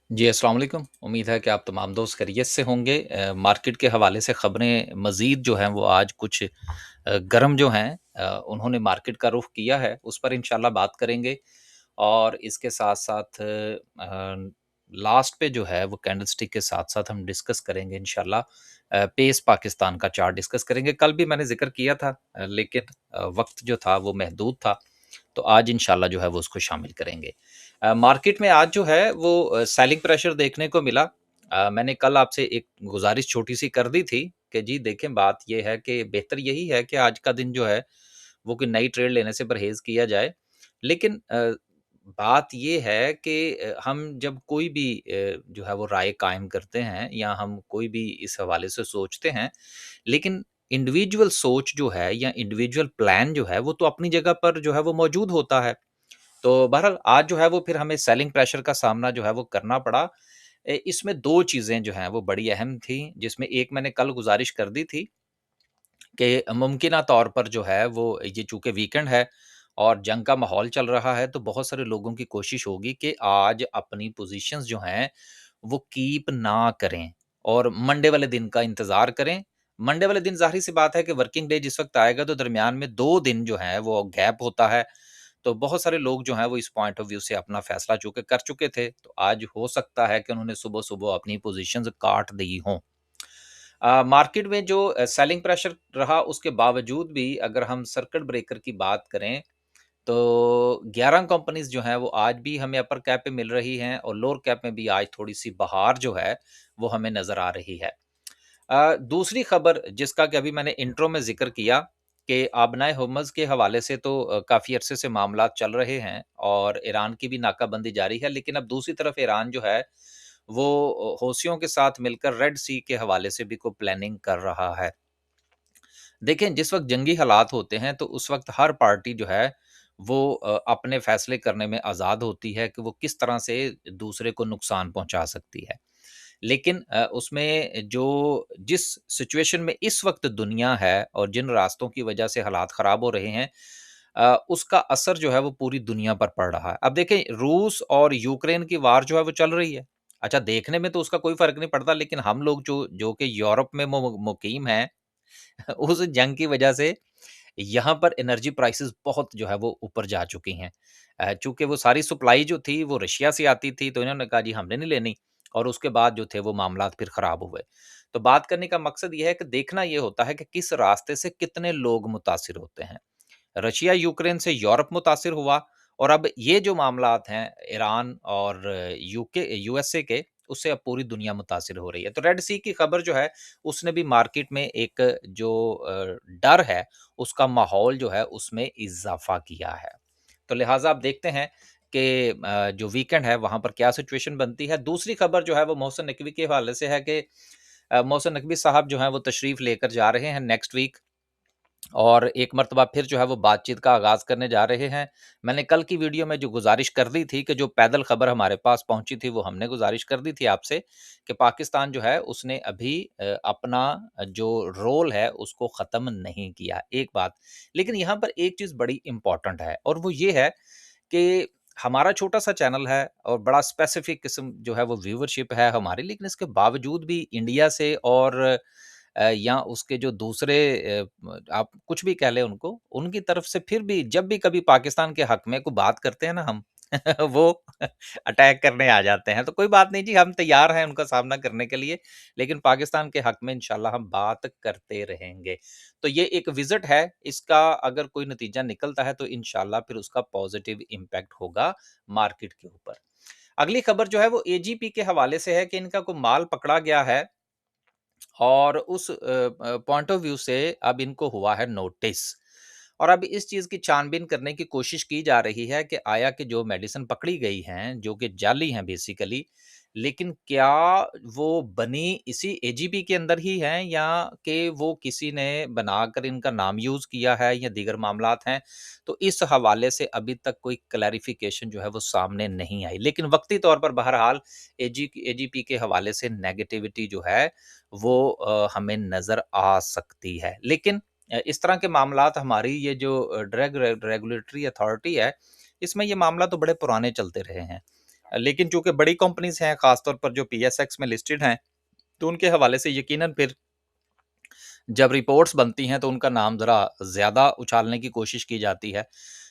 जी, अस्सलाम वालेकुम। उम्मीद है कि आप तमाम दोस्त खैरियत से होंगे। मार्केट के हवाले से ख़बरें मज़ीद जो हैं वो आज कुछ गर्म जो हैं उन्होंने मार्केट का रुख किया है, उस पर इंशाल्लाह बात करेंगे। और इसके साथ-साथ लास्ट पे जो है वो कैंडलस्टिक के साथ-साथ हम डिस्कस करेंगे इंशाल्लाह पेस पाकिस्तान का चार्ट डिस्कस करेंगे। कल भी मैंने ज़िक्र किया था लेकिन वक़्त जो था वो महदूद था। तो आज इंशाल्लाह जो है वो उसको शामिल करेंगे। मार्केट में आज जो है वो सेलिंग प्रेशर देखने को मिला। मैंने कल आपसे एक गुज़ारिश छोटी-सी कर दी थी कि जी देखें, बात ये है कि बेहतर यही है कि आज का दिन जो है वो कोई नई ट्रेड लेने से परहेज़ किया जाए। लेकिन बात ये है कि हम जब कोई भी जो है वो राय कायम करते हैं या हम कोई भी इस हवाले से सोचते हैं, लेकिन इंडिविजुअल सोच जो है या इंडिविजुअल प्लान जो है वो तो अपनी जगह पर जो है वो मौजूद होता है। तो बहरहाल आज जो है वो फिर हमें सेलिंग प्रेशर का सामना जो है वो करना पड़ा। इसमें 2 चीज़ें जो हैं वो बड़ी अहम थी, जिसमें एक मैंने कल गुज़ारिश कर दी थी कि मुमकिना तौर पर जो है वो ये चूँकि वीकेंड है और जंग का माहौल चल रहा है, तो बहुत सारे लोगों की कोशिश होगी कि आज अपनी पोज़ीशंस जो हैं वो कीप ना करें और मंडे वाले दिन का इंतज़ार करें। मंडे वाले दिन ज़ाहिर-सी बात है कि वर्किंग डे जिस वक़्त आएगा तो दरमियान में 2 दिन जो हैं वो गैप होता है। तो बहुत सारे लोग जो हैं वो इस पॉइंट ऑफ व्यू से अपना फ़ैसला चूँकि कर चुके थे, तो आज हो सकता है कि उन्होंने सुबह-सुबह अपनी पोज़ीशंस काट दी हों। मार्केट में जो सेलिंग प्रेशर रहा उसके बावजूद भी अगर हम सर्किट ब्रेकर की बात करें, तो 11 कंपनीज़ जो हैं वो आज भी हमें अपर कैप पे मिल रही हैं और लोअर कैप में भी आज थोड़ी-सी बहार जो है वो हमें नज़र आ रही है। दूसरी खबर जिसका कि अभी मैंने इंट्रो में ज़िक्र किया कि आबनाए हुर्मुज़ के हवाले से तो काफ़ी अरसे से मामलात चल रहे हैं और ईरान की भी नाकाबंदी जारी है, लेकिन अब दूसरी तरफ ईरान जो है वो हौसियों के साथ मिलकर रेड सी के हवाले से भी कोई प्लानिंग कर रहा है। देखें, जिस वक़्त जंगी हालात होते हैं तो उस वक़्त हर पार्टी जो है वो अपने फ़ैसले करने में आज़ाद होती है कि वो किस तरह से दूसरे को नुकसान पहुँचा सकती है। लेकिन उसमें जो जिस सिचुएशन में इस वक़्त दुनिया है और जिन रास्तों की वजह से हालात ख़राब हो रहे हैं, उसका असर जो है वो पूरी दुनिया पर पड़ रहा है। अब देखें, रूस और यूक्रेन की वार जो है वो चल रही है। अच्छा, देखने में तो उसका कोई फ़र्क नहीं पड़ता, लेकिन हम लोग जो जो कि यूरोप में मुक़ीम हैं उस जंग की वजह से यहाँ पर एनर्जी प्राइसेस बहुत जो है वो ऊपर जा चुकी हैं। चूँकि वो सारी सप्लाई जो थी वो रशिया से आती थी, तो इन्होंने कहा जी हमने नहीं लेनी और उसके बाद जो थे वो मामलात फिर ख़राब हुए। तो बात करने का मकसद ये है कि देखना ये होता है कि किस रास्ते से कितने लोग मुतासिर होते हैं। रशिया यूक्रेन से यूरोप मुतासिर हुआ और अब ये जो मामलात हैं ईरान और यूएसए के, उससे अब पूरी दुनिया मुतासिर हो रही है। तो रेड सी की खबर जो है उसने भी मार्केट में एक जो डर है उसका माहौल जो है उसमें इज़ाफ़ा किया है। तो लिहाज़ा आप देखते हैं कि जो वीकेंड है वहाँ पर क्या सिचुएशन बनती है। दूसरी खबर जो है वो मोहसिन नकवी के हवाले से है कि मोहसिन नकवी साहब जो हैं वो तशरीफ़ लेकर जा रहे हैं नेक्स्ट वीक और एक मर्तबा फिर जो है वो बातचीत का आगाज़ करने जा रहे हैं। मैंने कल की वीडियो में जो गुज़ारिश कर दी थी कि जो पैदल खबर हमारे पास पहुँची थी वो हमने गुज़ारिश कर दी थी आपसे कि पाकिस्तान जो है उसने अभी अपना जो रोल है उसको ख़त्म नहीं किया, एक बात। लेकिन यहाँ पर एक चीज़ बड़ी इम्पोर्टेंट है और वो ये है कि हमारा छोटा-सा चैनल है और बड़ा स्पेसिफ़िक किस्म जो है वो व्यूवरशिप है हमारी, लेकिन इसके बावजूद भी इंडिया से और या उसके जो दूसरे आप कुछ भी कह लें उनको, उनकी तरफ से फिर भी जब भी कभी पाकिस्तान के हक में कोई बात करते हैं ना हम, वो अटैक करने आ जाते हैं। तो कोई बात नहीं जी, हम तैयार हैं उनका सामना करने के लिए, लेकिन पाकिस्तान के हक में इंशाल्लाह हम बात करते रहेंगे। तो ये एक विज़िट है, इसका अगर कोई नतीजा निकलता है तो इंशाल्लाह फिर उसका पॉज़िटिव इम्पैक्ट होगा मार्केट के ऊपर। अगली खबर जो है वो एजीपी के हवाले से है कि इनका कोई माल पकड़ा गया है और उस पॉइंट ऑफ व्यू से अब इनको हुआ है नोटिस और अब इस चीज़ की छानबीन करने की कोशिश की जा रही है कि आया कि जो मेडिसिन पकड़ी गई हैं, जो कि जाली हैं बेसिकली, लेकिन क्या वो बनी इसी एजीपी के अंदर ही हैं या कि वो किसी ने बनाकर इनका नाम यूज़ किया है या दीगर मामलात हैं। तो इस हवाले से अभी तक कोई क्लैरिफ़िकेशन जो है वो सामने नहीं आई। लेकिन वक़्ती तौर पर बहरहाल एजीपी के हवाले से नेगेटिविटी जो है वो हमें नज़र आ सकती है। लेकिन इस तरह के मामलात हमारी ये जो ड्रग रेगुलेटरी अथॉरिटी है, इसमें ये मामला तो बड़े पुराने चलते रहे हैं। लेकिन चूँकि बड़ी कंपनीज़ हैं, ख़ासतौर पर जो पीएसएक्स में लिस्टेड हैं, तो उनके हवाले से यकीनन फिर जब रिपोर्ट्स बनती हैं तो उनका नाम ज़रा ज़्यादा उछालने की कोशिश की जाती है।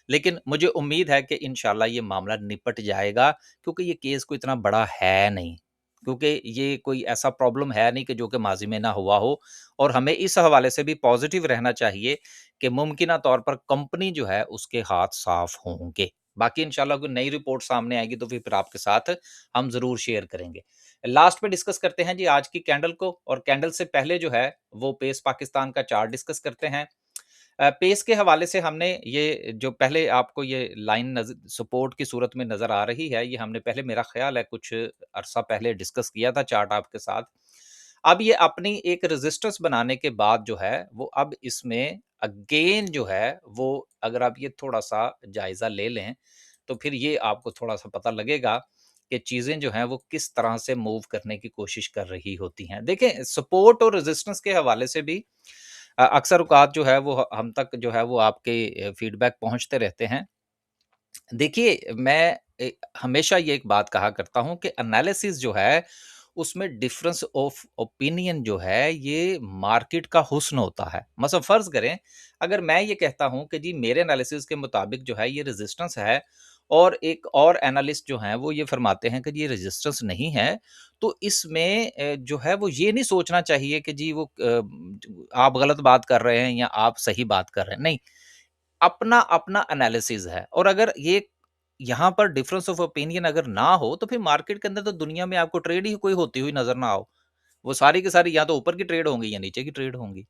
लेकिन मुझे उम्मीद है कि इंशाल्लाह ये मामला निपट जाएगा, क्योंकि ये केस कोई इतना बड़ा है नहीं। क्योंकि ये कोई ऐसा प्रॉब्लम है नहीं कि जो कि माज़ी में ना हुआ हो, और हमें इस हवाले से भी पॉज़िटिव रहना चाहिए कि मुमकिना तौर पर कंपनी जो है उसके हाथ साफ़ होंगे। बाकी इंशाल्लाह कोई नई रिपोर्ट सामने आएगी तो फिर आपके साथ हम ज़रूर शेयर करेंगे। लास्ट में डिस्कस करते हैं जी आज की कैंडल को, और कैंडल से पहले जो है वो पेस पाकिस्तान का चार्ट डिस्कस करते हैं। पेस के हवाले से हमने ये जो पहले आपको ये लाइन सपोर्ट की सूरत में नज़र आ रही है, ये हमने पहले मेरा ख़्याल है कुछ अरसा पहले डिस्कस किया था चार्ट आपके साथ। अब ये अपनी एक रेजिस्टेंस बनाने के बाद जो है वो अब इसमें अगेन जो है वो, अगर आप ये थोड़ा-सा जायज़ा ले लें, तो फिर ये आपको थोड़ा-सा पता लगेगा कि चीज़ें जो हैं वो किस तरह से मूव करने की कोशिश कर रही होती हैं। देखें, सपोर्ट और रेजिस्टेंस के हवाले से भी अक्सर औक़ात जो है वो हम तक जो है वो आपके फीडबैक पहुँचते रहते हैं। देखिए, मैं हमेशा ये एक बात कहा करता हूँ कि एनालिसिस जो है, उसमें डिफरेंस ऑफ ओपिनियन जो है, ये मार्केट का हुस्न होता है। मसलन फ़र्ज़ करें, अगर मैं ये कहता हूँ कि जी मेरे एनालिसिस के मुताबिक जो है ये रेज़िस्टेंस है, और एक और एनालिस्ट जो हैं वो ये फ़रमाते हैं कि जी ये रेज़िस्टेंस नहीं है, तो इसमें जो है वो ये नहीं सोचना चाहिए कि जी वो आप गलत बात कर रहे हैं या आप सही बात कर रहे हैं। नहीं, अपना-अपना एनालिसिस है, और अगर ये यहाँ पर डिफरेंस ऑफ ओपिनियन अगर ना हो, तो फिर मार्केट के अंदर तो दुनिया में आपको ट्रेड ही कोई होती हुई नज़र ना आओ। वो सारी की सारी या तो ऊपर की ट्रेड होंगी या नीचे की ट्रेड होंगी।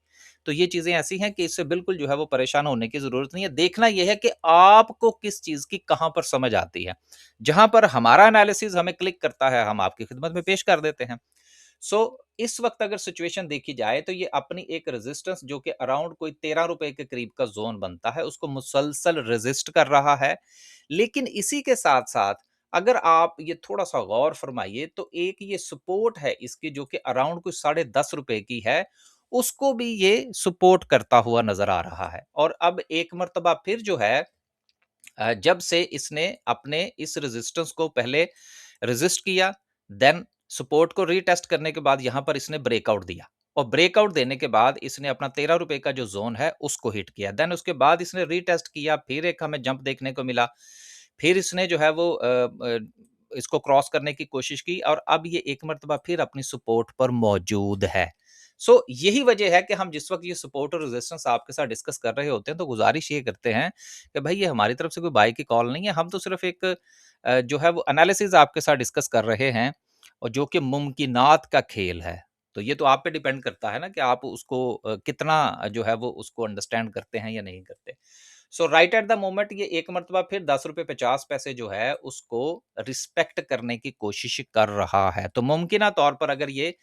तो ये चीज़ें ऐसी हैं कि इससे बिल्कुल जो है वो परेशान होने की ज़रूरत नहीं है। देखना ये है कि आपको किस चीज़ की कहाँ पर समझ आती है। जहाँ पर हमारा एनालिसिस हमें क्लिक करता है, हम आपकी खिदमत में पेश कर देते हैं। सो इस वक्त अगर सिचुएशन देखी जाए तो ये अपनी एक रेजिस्टेंस जो कि अराउंड कोई 13 रुपए के करीब का जोन बनता है, उसको मुसलसल रेजिस्ट कर रहा है। लेकिन इसी के साथ साथ अगर आप ये थोड़ा सा गौर फरमाइए, तो एक ये सपोर्ट है इसकी जो कि अराउंड कुछ 10.5 रुपए की है, उसको भी ये सपोर्ट करता हुआ नजर आ रहा है। और अब एक मर्तबा फिर जो है, जब से इसने अपने इस रेजिस्टेंस को पहले रेजिस्ट किया, देन सपोर्ट को रीटेस्ट करने के बाद यहां पर इसने ब्रेकआउट दिया, और ब्रेकआउट देने के बाद इसने अपना 13 रुपए का जो जोन है उसको हिट किया। देन उसके बाद इसने रीटेस्ट किया, फिर एक हमें जंप देखने को मिला, फिर इसने जो है वो इसको क्रॉस करने की कोशिश की, और अब ये एक मर्तबा फिर अपनी सपोर्ट पर मौजूद है। सो यही वजह है कि हम जिस वक्त ये सपोर्ट और रेजिस्टेंस आपके साथ डिस्कस कर रहे होते हैं, तो गुजारिश ये करते हैं कि भाई ये हमारी तरफ से कोई बाय की कॉल नहीं है, हम तो सिर्फ एक जो है वो एनालिसिस आपके साथ डिस्कस कर रहे हैं, और जो कि मुमकिनात का खेल है। तो ये तो आप पे डिपेंड करता है ना कि आप उसको कितना जो है वो उसको अंडरस्टैंड करते हैं या नहीं करते। सो राइट एट द मोमेंट ये एक मर्तबा फिर 10 रुपए 50 पैसे जो है उसको रिस्पेक्ट करने की कोशिश कर रहा है। तो मुमकिना तौर पर अगर ये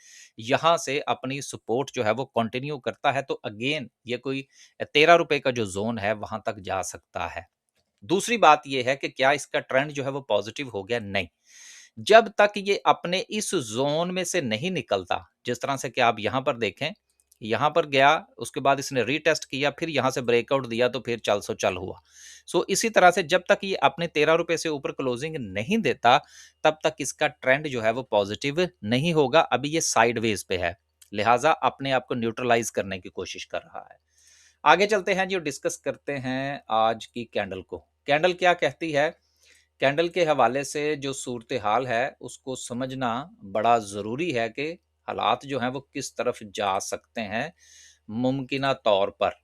यहाँ से अपनी सपोर्ट जो है वो कंटिन्यू करता है, तो अगेन ये कोई 13 रुपए का जो ज़ोन है वहाँ तक जा सकता है। दूसरी बात ये है कि क्या इसका ट्रेंड जो है वो पॉजिटिव हो गया? नहीं। जब तक ये अपने इस ज़ोन में से नहीं निकलता, जिस तरह से कि आप यहाँ पर देखें, यहाँ पर गया, उसके बाद इसने रीटेस्ट किया, फिर यहाँ से ब्रेकआउट दिया, तो फिर चल सो चल हुआ। सो इसी तरह से जब तक ये अपने 13 रुपए से ऊपर क्लोजिंग नहीं देता, तब तक इसका ट्रेंड जो है वो पॉजिटिव नहीं होगा। अभी ये साइडवेज़ पे है, लिहाज़ा अपने आप को न्यूट्रलाइज़ करने की कोशिश कर रहा है। आगे चलते हैं जी, डिस्कस करते हैं आज की कैंडल को। कैंडल क्या कहती है? कैंडल के हवाले से जो सूरत हाल है उसको समझना बड़ा ज़रूरी है कि हालात जो हैं वो किस तरफ जा सकते हैं मुमकिना तौर पर।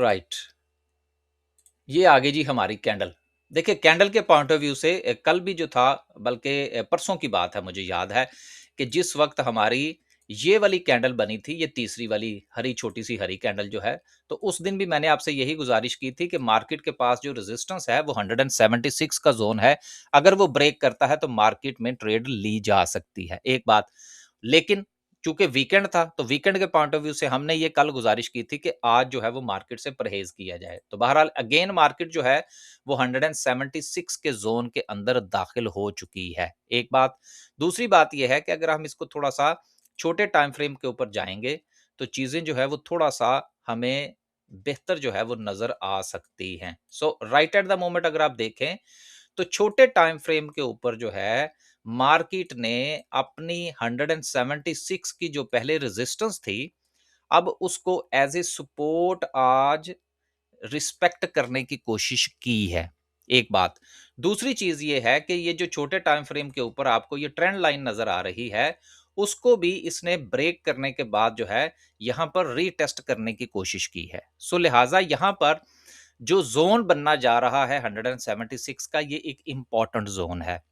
राइट, ये आ गई जी हमारी कैंडल। देखिए, कैंडल के पॉइंट ऑफ व्यू से कल भी जो था, बल्कि परसों की बात है, मुझे याद है कि जिस वक़्त हमारी ये वाली कैंडल बनी थी, ये तीसरी वाली हरी छोटी-सी हरी कैंडल जो है, तो उस दिन भी मैंने आपसे यही गुज़ारिश की थी कि मार्केट के पास जो रेज़िस्टेंस है वो 176 का ज़ोन है। अगर वो ब्रेक करता है तो मार्केट में ट्रेड ली जा सकती है, एक बात। लेकिन चूँकि वीकेंड था, तो वीकेंड के पॉइंट ऑफ व्यू से हमने ये कल गुज़ारिश की थी कि आज जो है वो मार्केट से परहेज़ किया जाए। तो बहरहाल अगेन मार्केट जो है वो 176 के ज़ोन के अंदर दाखिल हो चुकी है, एक बात। दूसरी बात ये है कि अगर हम इसको थोड़ा-सा छोटे टाइम फ्रेम के ऊपर जाएँगे, तो चीज़ें जो है वो थोड़ा-सा हमें बेहतर जो है वो नज़र आ सकती हैं। सो राइट एट द मोमेंट अगर आप देखें, तो छोटे टाइम फ्रेम के ऊपर जो है मार्केट ने अपनी 176 की जो पहले रेजिस्टेंस थी, अब उसको एज़ ए सपोर्ट आज रिस्पेक्ट करने की कोशिश की है, एक बात। दूसरी चीज़ ये है कि ये जो छोटे टाइम फ्रेम के ऊपर आपको ये ट्रेंड लाइन नज़र आ रही है, उसको भी इसने ब्रेक करने के बाद जो है, यहाँ पर रीटेस्ट करने की कोशिश की है। सो लिहाज़ा यहाँ पर जो ज़ोन बनना जा रहा है 176 का, ये एक इम्पोर्टेंट ज़ोन है।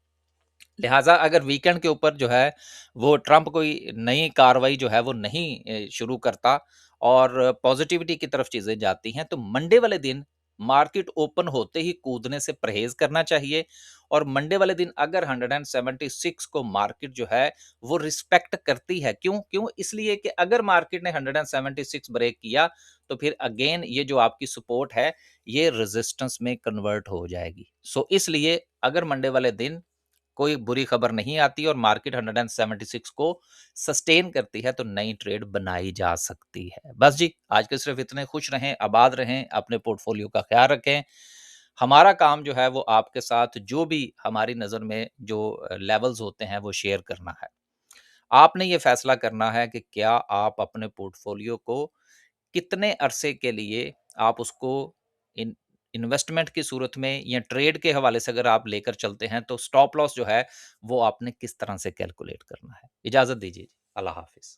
लिहाज़ा अगर वीकेंड के ऊपर जो है वो ट्रंप कोई नई कार्रवाई जो है वो नहीं शुरू करता और पॉजिटिविटी की तरफ चीज़ें जाती हैं, तो मंडे वाले दिन मार्केट ओपन होते ही कूदने से परहेज़ करना चाहिए और मंडे वाले दिन अगर 176 को मार्केट जो है वो रिस्पेक्ट करती है। क्यों? क्यों? इसलिए कि अगर मार्केट ने 176 ब्रेक किया तो फिर अगेन ये जो आपकी सपोर्ट है, ये रेजिस्टेंस में कन्वर्ट हो जाएगी। सो इसलिए अगर मंडे वाले दिन कोई बुरी खबर नहीं आती और मार्केट 176 को सस्टेन करती है तो नई ट्रेड बनाई जा सकती है। बस जी, आज के सिर्फ इतने। खुश रहें, आबाद रहें, अपने पोर्टफोलियो का ख्याल रखें। हमारा काम जो है वो आपके साथ जो भी हमारी नज़र में जो लेवल्स होते हैं वो शेयर करना है। आपने ये फैसला करना है कि क्या आप अपने पोर्टफोलियो को कितने अरसे के लिए आप उसको इन इन्वेस्टमेंट की सूरत में या ट्रेड के हवाले से अगर आप लेकर चलते हैं, तो स्टॉप लॉस जो है, वो आपने किस तरह से कैलकुलेट करना है। इजाज़त दीजिए। अल्लाह हाफ़िज़।